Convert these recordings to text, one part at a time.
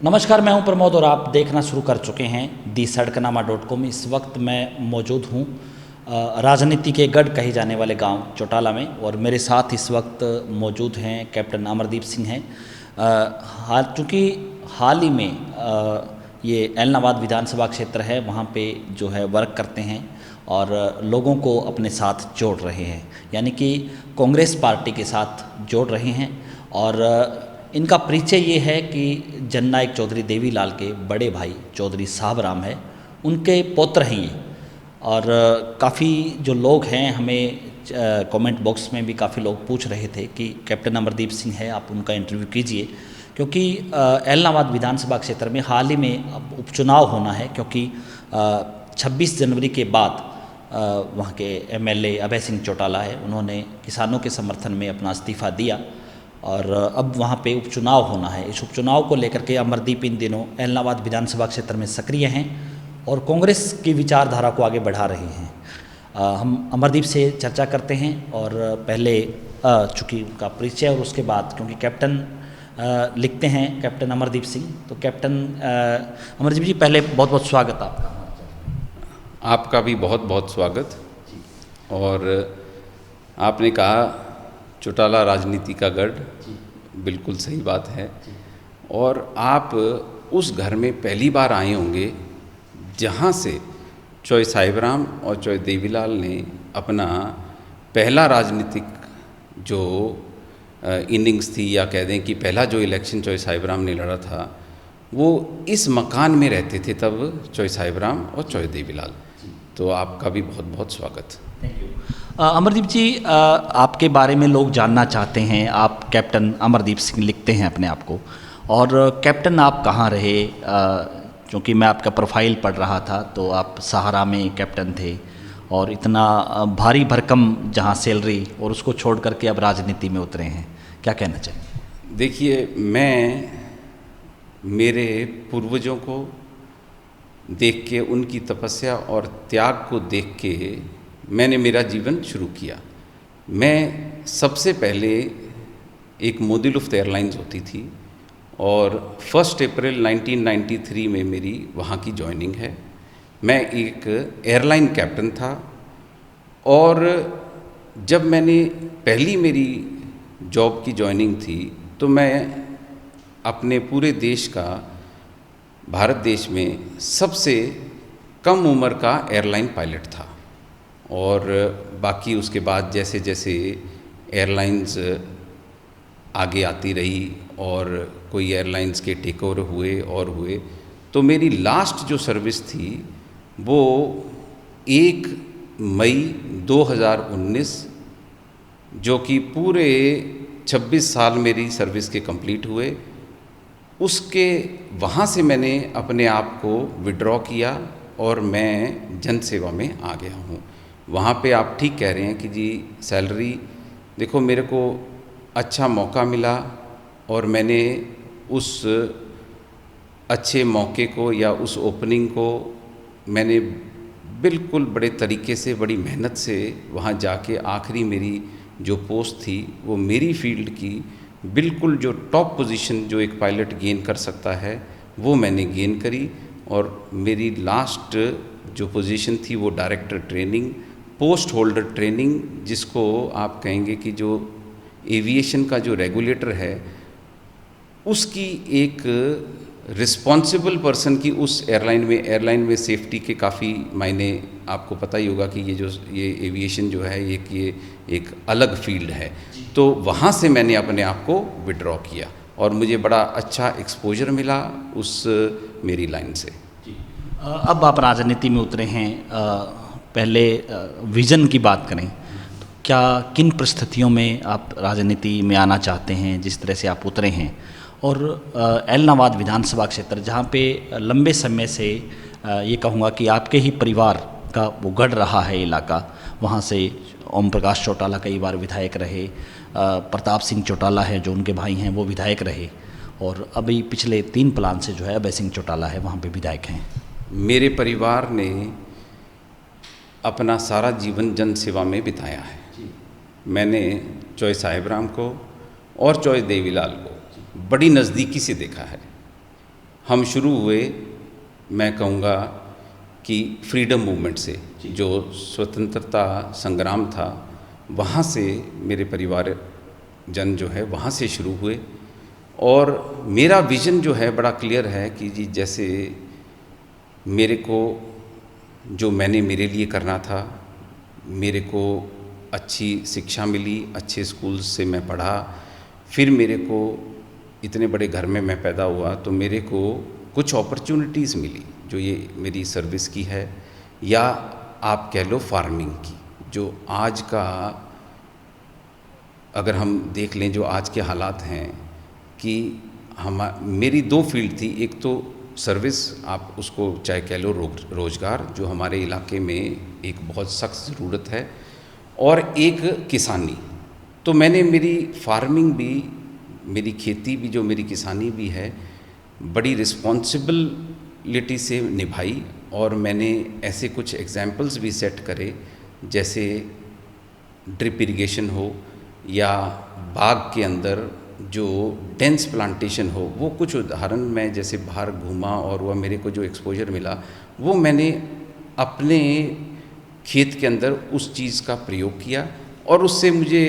नमस्कार, मैं हूं प्रमोद और आप देखना शुरू कर चुके हैं दी सड़कनामा.com। इस वक्त मैं मौजूद हूं राजनीति के गढ़ कहे जाने वाले गांव चौटाला में और मेरे साथ इस वक्त मौजूद हैं कैप्टन अमरदीप सिंह हैं। चूँकि हाल ही में ये एलनाबाद विधानसभा क्षेत्र है, वहाँ पे जो है वर्क करते हैं और लोगों को अपने साथ जोड़ रहे हैं, यानी कि कांग्रेस पार्टी के साथ जोड़ रहे हैं। और इनका परिचय ये है कि जननायक चौधरी देवीलाल के बड़े भाई चौधरी साहब राम है, उनके पुत्र हैं ये। और काफ़ी जो लोग हैं, हमें कमेंट बॉक्स में भी काफ़ी लोग पूछ रहे थे कि कैप्टन अमरदीप सिंह है, आप उनका इंटरव्यू कीजिए, क्योंकि एलनाबाद विधानसभा क्षेत्र में हाल ही में अब उपचुनाव होना है। क्योंकि 26 जनवरी के बाद वहाँ के एमएलए अभय सिंह चौटाला है, उन्होंने किसानों के समर्थन में अपना इस्तीफ़ा दिया और अब वहाँ पे उपचुनाव होना है। इस उपचुनाव को लेकर के अमरदीप इन दिनों एलनाबाद विधानसभा क्षेत्र में सक्रिय हैं और कांग्रेस की विचारधारा को आगे बढ़ा रहे हैं। हम अमरदीप से चर्चा करते हैं और पहले चूँकि उनका परिचय और उसके बाद, क्योंकि कैप्टन लिखते हैं कैप्टन अमरदीप सिंह, तो कैप्टन अमरदीप जी पहले बहुत बहुत स्वागत आपका। आपका भी बहुत बहुत स्वागत। और आपने कहा चौटाला राजनीति का गढ़, बिल्कुल सही बात है। और आप उस घर में पहली बार आए होंगे जहाँ से चौधरी साहिब राम और चौधरी देवीलाल ने अपना पहला राजनीतिक जो इनिंग्स थी, या कह दें कि पहला जो इलेक्शन चौधरी साहिब राम ने लड़ा था, वो इस मकान में रहते थे तब चौधरी साहिब राम और चौधरी देवीलाल। तो आपका भी बहुत बहुत स्वागत। Thank you. अमरदीप जी, आपके बारे में लोग जानना चाहते हैं। आप कैप्टन अमरदीप सिंह लिखते हैं अपने आप को, और कैप्टन आप कहाँ रहे? क्योंकि मैं आपका प्रोफाइल पढ़ रहा था तो आप सहारा में कैप्टन थे और इतना भारी भरकम जहाँ सैलरी, और उसको छोड़ करके अब राजनीति में उतरे हैं, क्या कहना चाहिए? देखिए, मैं मेरे पूर्वजों को देख के, उनकी तपस्या और त्याग को देख के मैंने मेरा जीवन शुरू किया। मैं सबसे पहले एक मोदी लुफ्त एयरलाइंस होती थी और 1 अप्रैल 1993 में मेरी वहाँ की जॉइनिंग है। मैं एक एयरलाइन कैप्टन था और जब मैंने पहली मेरी जॉब की जॉइनिंग थी तो मैं अपने पूरे देश का, भारत देश में सबसे कम उम्र का एयरलाइन पायलट था। और बाकी उसके बाद जैसे जैसे एयरलाइंस आगे आती रही और कोई एयरलाइंस के टेक ओवर हुए, तो मेरी लास्ट जो सर्विस थी वो 1 मई 2019, जो कि पूरे 26 साल मेरी सर्विस के कंप्लीट हुए, उसके वहाँ से मैंने अपने आप को विड्रॉ किया और मैं जन सेवा में आ गया हूँ। वहाँ पे आप ठीक कह रहे हैं कि जी सैलरी, देखो मेरे को अच्छा मौका मिला और मैंने उस अच्छे मौके को या उस ओपनिंग को मैंने बिल्कुल बड़े तरीके से, बड़ी मेहनत से वहाँ जाके आखिरी मेरी जो पोस्ट थी वो मेरी फील्ड की बिल्कुल जो टॉप पोजीशन जो एक पायलट गेन कर सकता है वो मैंने गेन करी। और मेरी लास्ट जो पोजीशन थी वो director training, post holder training, जिसको आप कहेंगे कि जो एविएशन का जो रेगुलेटर है उसकी एक रिस्पॉन्सिबल पर्सन की उस एयरलाइन में सेफ्टी के काफ़ी मायने, आपको पता ही होगा कि ये एविएशन जो है ये एक अलग फील्ड है। तो वहाँ से मैंने अपने आप को विड्रॉ किया और मुझे बड़ा अच्छा एक्सपोजर मिला उस मेरी लाइन से। अब आप राजनीति में उतरे हैं, पहले विज़न की बात करें तो क्या, किन परिस्थितियों में आप राजनीति में आना चाहते हैं, जिस तरह से आप उतरे हैं? और एलनाबाद विधानसभा क्षेत्र जहाँ पे लंबे समय से ये कहूँगा कि आपके ही परिवार का वो गढ़ रहा है इलाका, वहाँ से ओम प्रकाश चौटाला कई बार विधायक रहे, प्रताप सिंह चौटाला है जो उनके भाई हैं वो विधायक रहे, और अभी पिछले 3 प्लान से जो है अभय सिंह चौटाला है वहाँ पे विधायक हैं। मेरे परिवार ने अपना सारा जीवन जन सेवा में बिताया है। मैंने चौधरी साहिब राम को और चौधरी देवीलाल को बड़ी नज़दीकी से देखा है हम शुरू हुए, मैं कहूँगा कि फ्रीडम मूवमेंट से, जो स्वतंत्रता संग्राम था, वहाँ से मेरे परिवार जन जो है वहाँ से शुरू हुए। और मेरा विज़न जो है बड़ा क्लियर है कि जी जैसे मेरे को जो मैंने मेरे लिए करना था, मेरे को अच्छी शिक्षा मिली, अच्छे स्कूल से मैं पढ़ा, फिर मेरे को इतने बड़े घर में मैं पैदा हुआ, तो मेरे को कुछ अपॉर्चुनिटीज़ मिली जो ये मेरी सर्विस की है, या आप कह लो फार्मिंग की। जो आज का अगर हम देख लें, जो आज के हालात हैं कि मेरी दो फील्ड थी, एक तो सर्विस, आप उसको चाहे कह लो रोज़गार, जो हमारे इलाके में एक बहुत सख्त ज़रूरत है, और एक किसानी। तो मैंने मेरी फार्मिंग भी, मेरी खेती भी, जो मेरी किसानी भी है, बड़ी रिस्पॉन्सिबिलिटी से निभाई। और मैंने ऐसे कुछ एग्जाम्पल्स भी सेट करे, जैसे ड्रिप इरिगेशन हो, या बाग के अंदर जो डेंस प्लांटेशन हो। वो कुछ उदाहरण मैं जैसे बाहर घूमा और वह मेरे को जो एक्सपोजर मिला, वो मैंने अपने खेत के अंदर उस चीज़ का प्रयोग किया। और उससे मुझे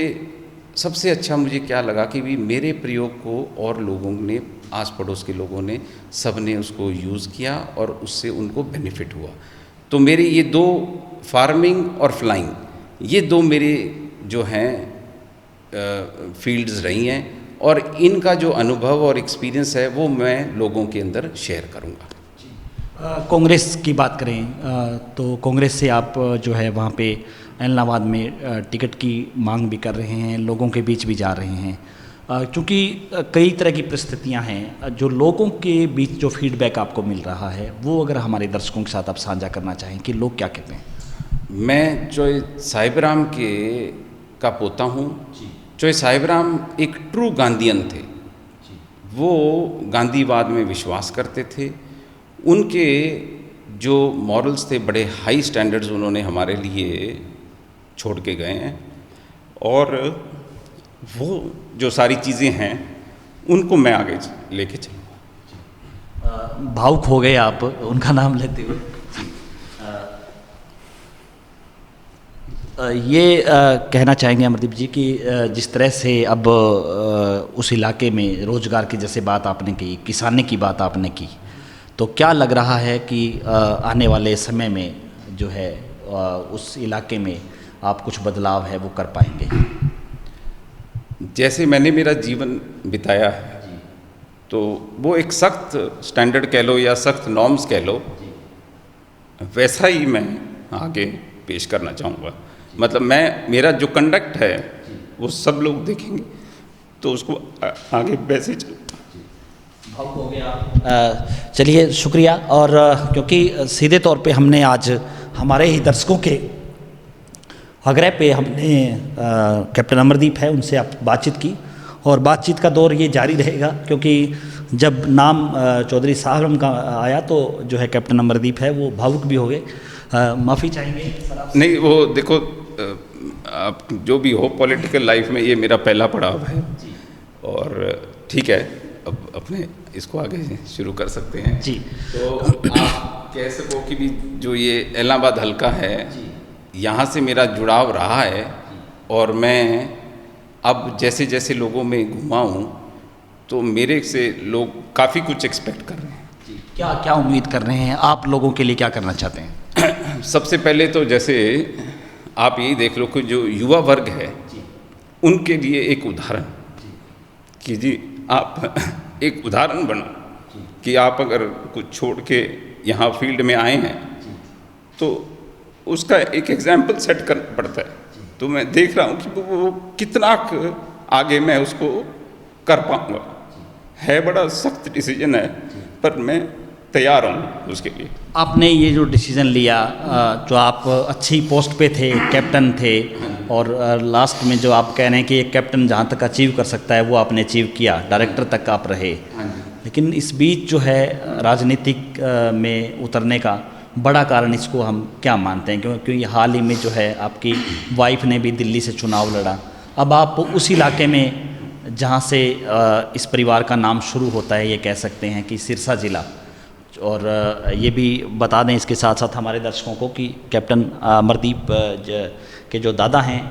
सबसे अच्छा मुझे क्या लगा कि भी मेरे प्रयोग को और लोगों ने, आस पड़ोस के लोगों ने, सब ने उसको यूज़ किया और उससे उनको बेनिफिट हुआ। तो मेरे ये दो, फार्मिंग और फ्लाइंग, ये दो मेरे जो हैं फील्ड्स रही हैं, और इनका जो अनुभव और एक्सपीरियंस है वो मैं लोगों के अंदर शेयर करूँगा। कांग्रेस की बात करें तो कांग्रेस से आप जो है वहाँ पे इलाहाबाद में टिकट की मांग भी कर रहे हैं, लोगों के बीच भी जा रहे हैं, क्योंकि कई तरह की परिस्थितियाँ हैं। जो लोगों के बीच जो फीडबैक आपको मिल रहा है, वो अगर हमारे दर्शकों के साथ आप साझा करना चाहें कि लोग क्या कहते हैं। मैं चौय साहिबराम का पोता हूँ। चौय साहिबराम एक ट्रू गांधीयन थे। वो गांधीवाद में विश्वास करते थे। उनके जो मॉरल्स थे, बड़े हाई स्टैंडर्ड्स उन्होंने हमारे लिए छोड़ के गए हैं, और वो जो सारी चीज़ें हैं उनको मैं आगे लेके चलूँगा। भावुक हो गए आप उनका नाम लेते हुए। ये कहना चाहेंगे अमरदीप जी कि जिस तरह से अब उस इलाके में रोज़गार की जैसे बात आपने की, किसानी की बात आपने की, तो क्या लग रहा है कि आने वाले समय में जो है उस इलाके में आप कुछ बदलाव है वो कर पाएंगे। जैसे मैंने मेरा जीवन बिताया है, तो वो एक सख्त स्टैंडर्ड कह लो या सख्त नॉर्म्स कह लो, वैसा ही मैं आगे पेश करना चाहूँगा। मतलब मेरा जो कंडक्ट है वो सब लोग देखेंगे तो उसको आगे वैसे चल। भावुक हो गया। चलिए शुक्रिया। और क्योंकि सीधे तौर पे हमने आज हमारे ही दर्शकों के आग्रह पे हमने कैप्टन अमरदीप है उनसे आप बातचीत की, और बातचीत का दौर ये जारी रहेगा, क्योंकि जब नाम चौधरी साहब का आया तो जो है कैप्टन अमरदीप है वो भावुक भी हो गए। माफ़ी चाहेंगे सर? नहीं, वो देखो, आप जो भी हो, पॉलिटिकल लाइफ में ये मेरा पहला पड़ाव है, और ठीक है, अब अपने इसको आगे शुरू कर सकते हैं जी। तो आप कह सको कि भी जो ये इलाहाबाद हल्का है, यहाँ से मेरा जुड़ाव रहा है, और मैं अब जैसे जैसे लोगों में घुमा हूँ तो मेरे से लोग काफ़ी कुछ एक्सपेक्ट कर रहे हैं। क्या क्या उम्मीद कर रहे हैं आप? लोगों के लिए क्या करना चाहते हैं? सबसे पहले तो जैसे आप यही देख लो कि जो युवा वर्ग है उनके लिए एक उदाहरण कि जी आप एक उदाहरण बनो कि आप अगर कुछ छोड़ के यहाँ फील्ड में आए हैं तो उसका एक एग्जाम्पल सेट करना पड़ता है। तो मैं देख रहा हूँ कि वो कितना आगे मैं उसको कर पाऊँगा। है बड़ा सख्त डिसीजन है, पर मैं तैयार हूँ उसके लिए। आपने ये जो डिसीज़न लिया, जो आप अच्छी पोस्ट पे थे, कैप्टन थे, और लास्ट में जो आप कह रहे हैं कि एक कैप्टन जहाँ तक अचीव कर सकता है वो आपने अचीव किया, डायरेक्टर तक आप रहे, लेकिन इस बीच जो है राजनीतिक में उतरने का बड़ा कारण इसको हम क्या मानते हैं? क्योंकि हाल ही में जो है आपकी वाइफ ने भी दिल्ली से चुनाव लड़ा। अब आप उस इलाके में जहाँ से इस परिवार का नाम शुरू होता है, ये कह सकते हैं कि सिरसा ज़िला। और ये भी बता दें इसके साथ साथ हमारे दर्शकों को कि कैप्टन अमरदीप के जो दादा हैं,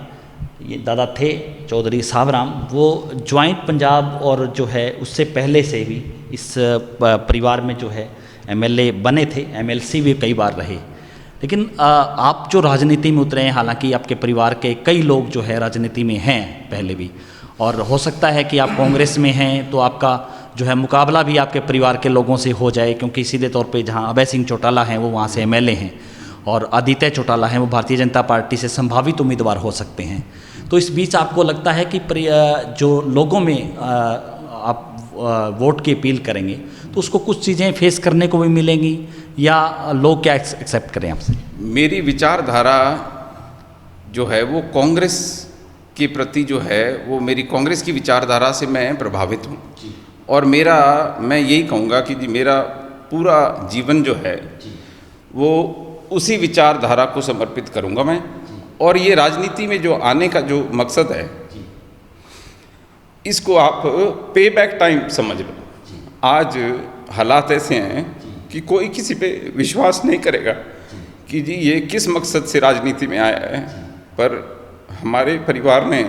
ये दादा थे चौधरी सावराम, वो ज्वाइंट पंजाब और जो है उससे पहले से भी इस परिवार में जो है एमएलए बने थे, एमएलसी भी कई बार रहे। लेकिन आप जो राजनीति में उतरे हैं, हालांकि आपके परिवार के कई लोग जो है राजनीति में हैं पहले भी, और हो सकता है कि आप कांग्रेस में हैं तो आपका जो है मुकाबला भी आपके परिवार के लोगों से हो जाए, क्योंकि सीधे तौर पे जहां अभय सिंह चौटाला हैं वो वहाँ से एमएलए हैं और आदित्य चौटाला हैं वो भारतीय जनता पार्टी से संभावित उम्मीदवार हो सकते हैं। तो इस बीच आपको लगता है कि जो लोगों में आप वोट की अपील करेंगे तो उसको कुछ चीज़ें फेस करने को भी मिलेंगी, या लोग क्या एक्सेप्ट करें आपसे? मेरी विचारधारा जो है वो कांग्रेस के प्रति जो है वो मेरी कांग्रेस की विचारधारा से मैं प्रभावित हूँ, और मैं यही कहूँगा कि जी मेरा पूरा जीवन जो है वो उसी विचारधारा को समर्पित करूँगा मैं। और ये राजनीति में जो आने का जो मकसद है, इसको आप पे बैक टाइम समझ लो। आज हालात ऐसे हैं कि कोई किसी पे विश्वास नहीं करेगा कि जी ये किस मकसद से राजनीति में आया है, पर हमारे परिवार ने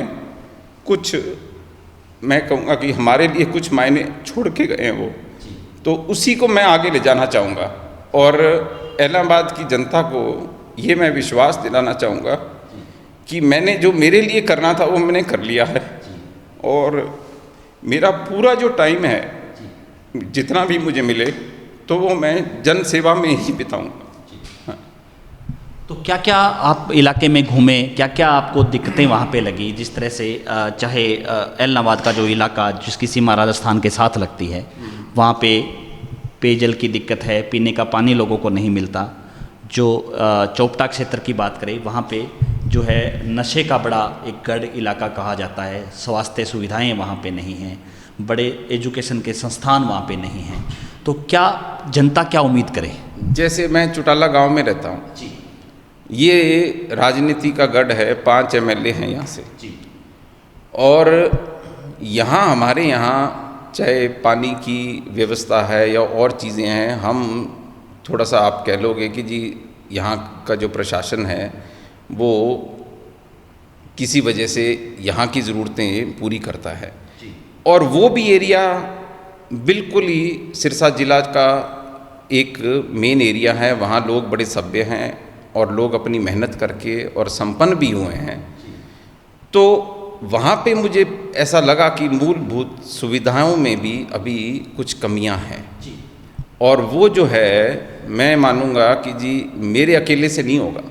कुछ, मैं कहूँगा कि हमारे लिए कुछ मायने छोड़ के गए हैं वो, तो उसी को मैं आगे ले जाना चाहूँगा। और इलाहाबाद की जनता को ये मैं विश्वास दिलाना चाहूँगा कि मैंने जो मेरे लिए करना था वो मैंने कर लिया है, और मेरा पूरा जो टाइम है जितना भी मुझे मिले तो वो मैं जन सेवा में ही बिताऊँगा। तो क्या क्या आप इलाके में घूमे, क्या क्या आपको दिक्कतें वहाँ पे लगी? जिस तरह से चाहे एलनाबाद का जो इलाका जिसकी सीमा राजस्थान के साथ लगती है, वहाँ पे पेयजल की दिक्कत है, पीने का पानी लोगों को नहीं मिलता। जो चोपटा क्षेत्र की बात करें, वहाँ पे जो है नशे का बड़ा एक गढ़ इलाका कहा जाता है, स्वास्थ्य सुविधाएं वहाँ पे नहीं हैं, बड़े एजुकेशन के संस्थान वहाँ पे नहीं हैं। तो क्या जनता क्या उम्मीद करे? जैसे मैं चौटाला गांव में रहता हूँ जी, ये राजनीति का गढ़ है, 5 एमएलए हैं यहाँ से जी, और यहाँ हमारे यहाँ चाहे पानी की व्यवस्था है या और चीज़ें हैं, हम थोड़ा सा आप कह लोगे कि जी यहाँ का जो प्रशासन है वो किसी वजह से यहाँ की ज़रूरतें पूरी करता है, और वो भी एरिया बिल्कुल ही सिरसा जिला का एक मेन एरिया है। वहाँ लोग बड़े सभ्य हैं और लोग अपनी मेहनत करके और संपन्न भी हुए हैं। तो वहाँ पे मुझे ऐसा लगा कि मूलभूत सुविधाओं में भी अभी कुछ कमियां हैं, और वो जो है मैं मानूंगा कि जी मेरे अकेले से नहीं होगा,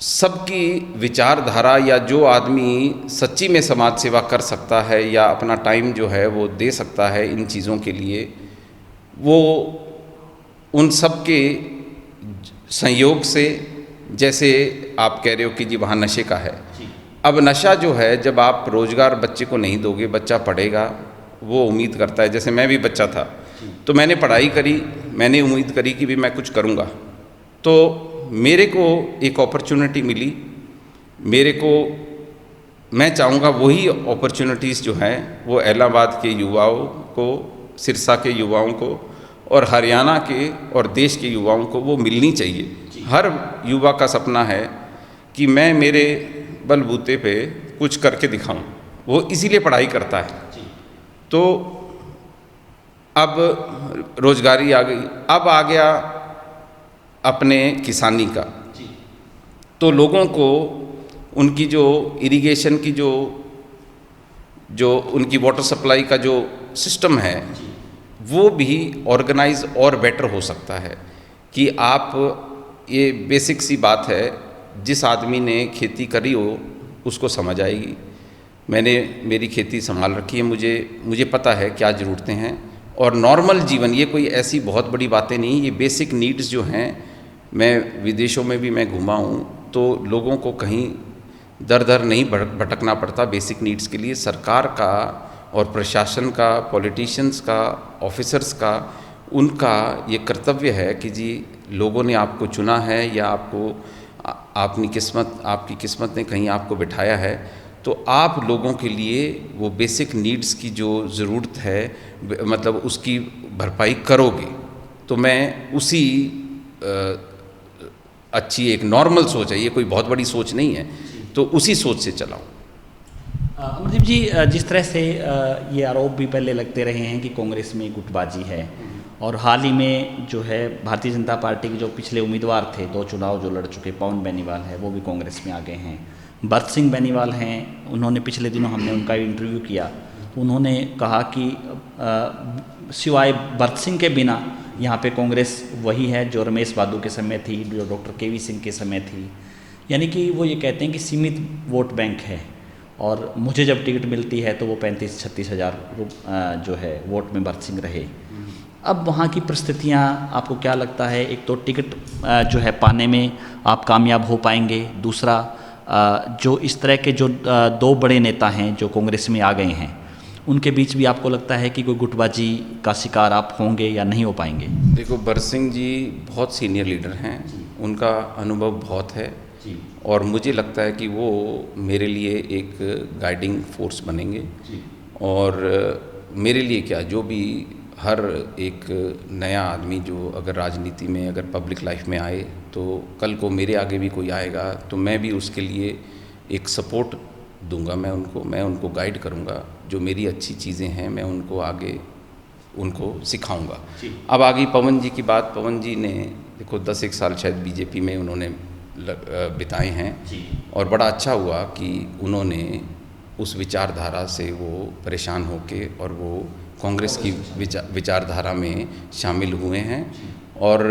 सबकी विचारधारा, या जो आदमी सच्ची में समाज सेवा कर सकता है या अपना टाइम जो है वो दे सकता है इन चीज़ों के लिए, वो उन सब के संयोग से, जैसे आप कह रहे हो कि जी वहाँ नशे का है। अब नशा जो है, जब आप रोज़गार बच्चे को नहीं दोगे, बच्चा पढ़ेगा, वो उम्मीद करता है, जैसे मैं भी बच्चा था तो मैंने पढ़ाई करी, मैंने उम्मीद करी कि भी मैं कुछ करूँगा, तो मेरे को एक अपॉर्चुनिटी मिली। मेरे को, मैं चाहूँगा वही अपॉर्चुनिटीज़ जो हैं वो इलाहाबाद के युवाओं को, सिरसा के युवाओं को और हरियाणा के और देश के युवाओं को वो मिलनी चाहिए। हर युवा का सपना है कि मैं मेरे बलबूते पे कुछ करके दिखाऊं, वो इसीलिए पढ़ाई करता है। तो अब रोजगारी आ गई, अब आ गया अपने किसानी का, तो लोगों को उनकी जो इरिगेशन की जो उनकी वाटर सप्लाई का जो सिस्टम है वो भी ऑर्गेनाइज और बेटर हो सकता है। कि आप, ये बेसिक सी बात है, जिस आदमी ने खेती करी हो उसको समझ आएगी। मैंने मेरी खेती संभाल रखी है, मुझे पता है क्या ज़रूरतें हैं, और नॉर्मल जीवन, ये कोई ऐसी बहुत बड़ी बातें नहीं, ये बेसिक नीड्स जो हैं, मैं विदेशों में भी मैं घूमा हूँ तो लोगों को कहीं दर दर नहीं भटकना पड़ता बेसिक नीड्स के लिए। सरकार का और प्रशासन का, पॉलिटिशियंस का, ऑफिसर्स का, उनका ये कर्तव्य है कि जी लोगों ने आपको चुना है या आपकी किस्मत ने कहीं आपको बिठाया है, तो आप लोगों के लिए वो बेसिक नीड्स की जो ज़रूरत है मतलब उसकी भरपाई करोगे। तो मैं उसी अच्छी एक नॉर्मल सोच है, ये कोई बहुत बड़ी सोच नहीं है, तो उसी सोच से चलाऊँ। अमरदीप जी, जिस तरह से ये आरोप भी पहले लगते रहे हैं कि कांग्रेस में गुटबाजी है, और हाल ही में जो है भारतीय जनता पार्टी के जो पिछले उम्मीदवार थे 2 चुनाव जो लड़ चुके, पवन बेनीवाल है, वो भी कांग्रेस में आ गए हैं। भरत सिंह बेनीवाल हैं, उन्होंने पिछले दिनों हमने उनका इंटरव्यू किया तो उन्होंने कहा कि सिवाय भरत सिंह के बिना यहाँ पे कांग्रेस वही है जो रमेश बादू के समय थी, जो डॉक्टर केवी सिंह के समय थी। यानी कि वो ये कहते हैं कि सीमित वोट बैंक है, और मुझे जब टिकट मिलती है तो वो 35-36 हज़ार जो है वोट में भरत सिंह रहे। अब वहाँ की परिस्थितियाँ आपको क्या लगता है? एक तो टिकट जो है पाने में आप कामयाब हो पाएंगे, दूसरा जो इस तरह के जो 2 बड़े नेता हैं जो कांग्रेस में आ गए हैं, उनके बीच भी आपको लगता है कि कोई गुटबाजी का शिकार आप होंगे या नहीं हो पाएंगे? देखो, भरत सिंह जी बहुत सीनियर लीडर हैं, उनका अनुभव बहुत है और मुझे लगता है कि वो मेरे लिए एक गाइडिंग फोर्स बनेंगे। और मेरे लिए क्या, जो भी हर एक नया आदमी जो अगर राजनीति में अगर पब्लिक लाइफ में आए तो कल को मेरे आगे भी कोई आएगा तो मैं भी उसके लिए एक सपोर्ट दूंगा, मैं उनको गाइड करूंगा, जो मेरी अच्छी चीज़ें हैं मैं उनको आगे उनको सिखाऊंगा। अब आ गई पवन जी की बात। पवन जी ने देखो 10-1 साल शायद बीजेपी में उन्होंने बिताए हैं और बड़ा अच्छा हुआ कि उन्होंने उस विचारधारा से वो परेशान होके और वो कांग्रेस की विचारधारा में शामिल हुए हैं। और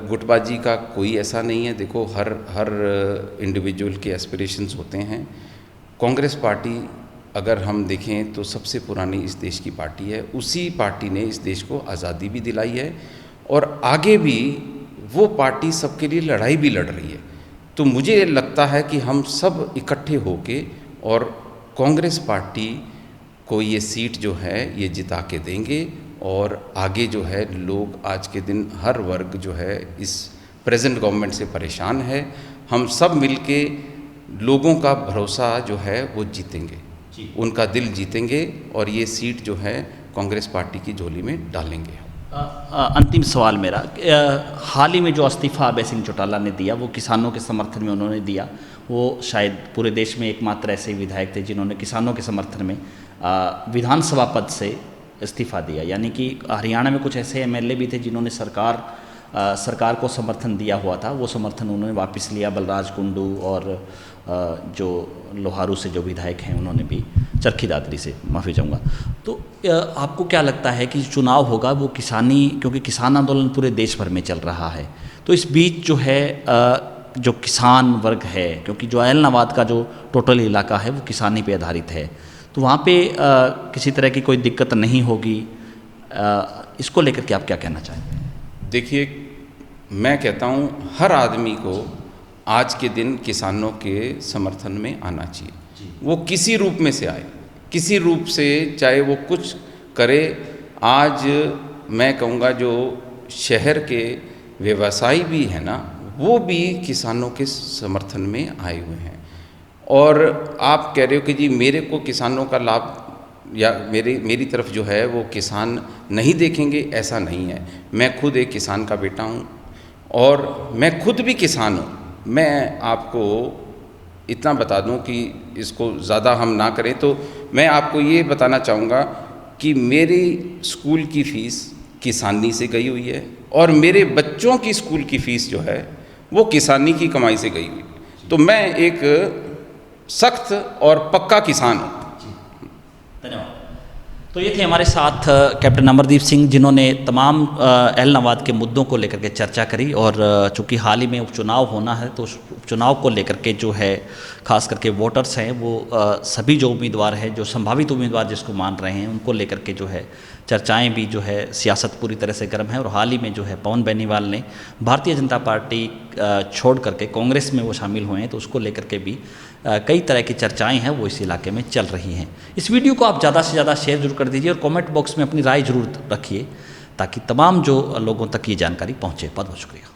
गुटबाजी का कोई ऐसा नहीं है। देखो, हर इंडिविजुअल के एस्पिरेशंस होते हैं। कांग्रेस पार्टी अगर हम देखें तो सबसे पुरानी इस देश की पार्टी है। उसी पार्टी ने इस देश को आज़ादी भी दिलाई है और आगे भी वो पार्टी सबके लिए लड़ाई भी लड़ रही है। तो मुझे लगता है कि हम सब इकट्ठे होके और कांग्रेस पार्टी को ये सीट जो है ये जिता के देंगे और आगे जो है लोग आज के दिन हर वर्ग जो है इस प्रेजेंट गवर्नमेंट से परेशान है। हम सब मिलके लोगों का भरोसा जो है वो जीतेंगे, उनका दिल जीतेंगे और ये सीट जो है कांग्रेस पार्टी की झोली में डालेंगे। अंतिम सवाल मेरा, हाल ही में जो इस्तीफा अभय सिंह चौटाला ने दिया वो किसानों के समर्थन में उन्होंने दिया। वो शायद पूरे देश में एकमात्र ऐसे विधायक थे जिन्होंने किसानों के समर्थन में विधानसभा पद से इस्तीफा दिया। यानी कि हरियाणा में कुछ ऐसे एमएलए भी थे जिन्होंने सरकार को समर्थन दिया हुआ था, वो समर्थन उन्होंने वापस लिया। बलराज कुंडू और जो लोहारू से जो विधायक हैं उन्होंने भी, चरखी दादरी से माफ़ी चाहूँगा। तो आपको क्या लगता है कि चुनाव होगा वो किसानी, क्योंकि किसान आंदोलन पूरे देश भर में चल रहा है, तो इस बीच जो है जो किसान वर्ग है, क्योंकि जो ऐलनाबाद का जो टोटल इलाका है वो किसानी पे आधारित है, तो वहाँ पे किसी तरह की कोई दिक्कत नहीं होगी, इसको लेकर के आप क्या कहना चाहेंगे? देखिए, मैं कहता हूँ हर आदमी को आज के दिन किसानों के समर्थन में आना चाहिए। वो किसी रूप में से आए, किसी रूप से, चाहे वो कुछ करे। आज मैं कहूँगा जो शहर के व्यवसायी भी हैं ना, वो भी किसानों के समर्थन में आए हुए हैं। और आप कह रहे हो कि जी मेरे को किसानों का लाभ या मेरी तरफ जो है वो किसान नहीं देखेंगे, ऐसा नहीं है। मैं खुद एक किसान का बेटा हूँ और मैं खुद भी किसान हूँ। मैं आपको इतना बता दूं कि इसको ज़्यादा हम ना करें, तो मैं आपको ये बताना चाहूँगा कि मेरी स्कूल की फ़ीस किसानी से गई हुई है और मेरे बच्चों की स्कूल की फ़ीस जो है वो किसानी की कमाई से गई हुई। तो मैं एक सख्त और पक्का किसान हूँ। धन्यवाद। तो ये थे हमारे साथ कैप्टन अमरदीप सिंह, जिन्होंने तमाम ऐलनाबाद के मुद्दों को लेकर के चर्चा करी। और चूँकि हाल ही में उपचुनाव होना है तो उस उपचुनाव को लेकर के जो है खास करके वोटर्स हैं वो सभी जो उम्मीदवार हैं, जो संभावित उम्मीदवार जिसको मान रहे हैं, उनको लेकर के जो है चर्चाएं भी जो है, सियासत पूरी तरह से गर्म है। और हाल ही में जो है पवन बेनीवाल ने भारतीय जनता पार्टी छोड़ करके कांग्रेस में वो शामिल हुए हैं, तो उसको लेकर के भी कई तरह की चर्चाएं हैं वो इस इलाके में चल रही हैं। इस वीडियो को आप ज़्यादा से ज़्यादा शेयर जरूर कर दीजिए और कमेंट बॉक्स में अपनी राय जरूर रखिए ताकि तमाम जो लोगों तक ये जानकारी पहुँचे। बहुत बहुत शुक्रिया।